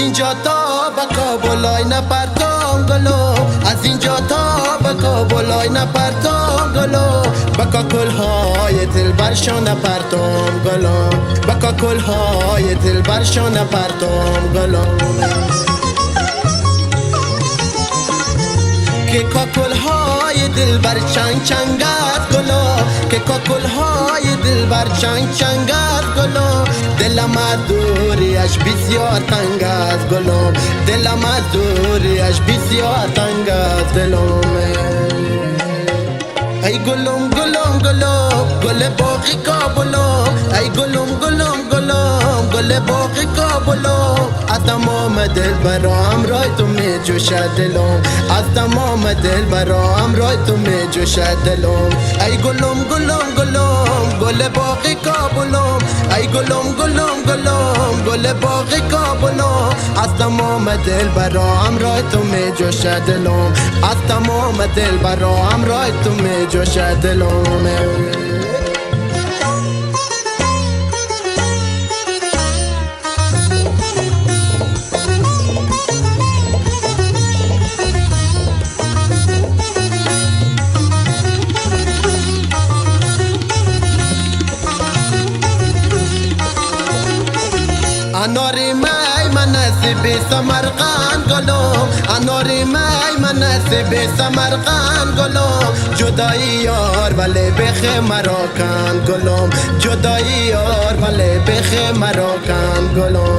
اینجا تا به کابلای نپرتم گلو، از اینجا تا به کابلای نپرتم گلو، به کاکلهای دلبرشان نپرتم گلو، به کاکلهای دلبرشان نپرتم گلو. که کاکلهای دلبر چنگ چنگ است گلو، که کاکلهای دلبر چنگ چنگ است گلو، دلم از دوریش بسیار تنگ است گلو، دلم از دوریش بسیار تنگ است دلم. ای گلم گلم گلم گل باغی کابلم، ای گلم گلم گلم گل باغی کابلم، از تمام دل برام رای تو می جوشد دلم، از تمام دل برام رای تو می جوشد دلم. ای گلم گلم گلم گل باغی کابلم، ای گلم گلم گلم گل باغی کابلم، از تمام دل برام رای تو می جوشد دلم، از تمام دل برام رای تو می جوشد دلم. اناری مای من نصیب سمرقند گلم، اناری مای من نصیب سمرقند گلم، جدایی یار ولی بخ مرا کند گلم، جدایی یار ولی بخ مرا کند گلم.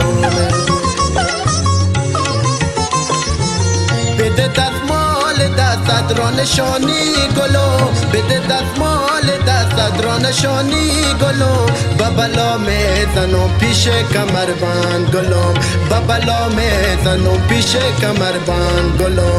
بده دستمال دستت را نشانی گلو، بده دستمال دستت را نشانی گلو، ببلا میزنم پیش کمربند گلو، ببلا میزنم پیش کمربند گلو.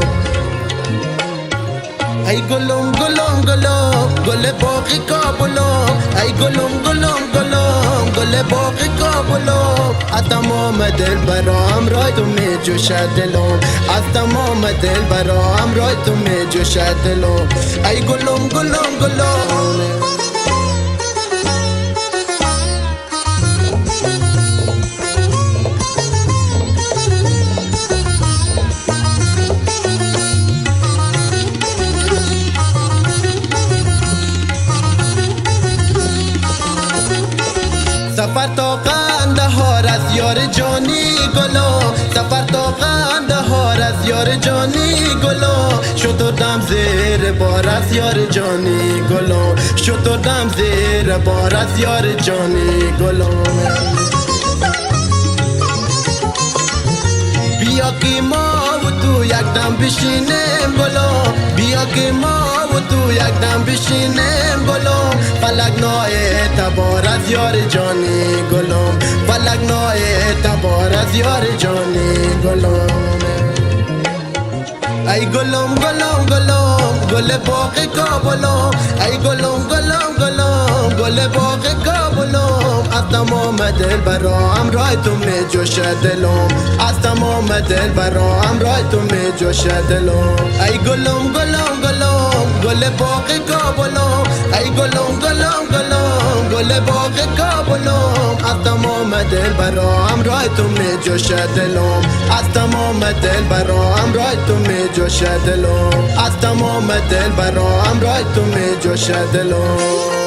ای گلم گلم گلم گل باغی کابلم، ای گلم گلم گلم گل باغی کابلم، از تمام دل برام رای تو می جوشد دلم، از تمام دل برام رای تو می جوشد دلم. ای گلم گلم گلم سفر تا قندهار از یار جانی گلو، سفر تا قندهار از یار جانی گلو، شتردم زیر بار از یار جانی گلو، شتردم زیر بار از یار جانی گلو. بیا که ما و تو یک دم بشینیم گلو، بیا که ما و تو یک دم بشینیم گلو، فلک نای تبار از یار جانی گلم، فلک نای تبار از یار جانی گلم. ای گلم گلم گلم گل باغی کابلم، ای گلم گلم گلم گل باغی کابلم، از تمام دل برام رای تو می جوشد دلم، از تمام دل برام رای تو می جوشد دلم. ای گلم گلم گلم گل باغی کابلم، ای گلم گلم گلم گل باغی کابلم، از تمام دل برام رای تو می جوشد دلم، از تمام دل برام رای تو می جوشد دلم، از تمام دل برام رای تو می جوشد دلم.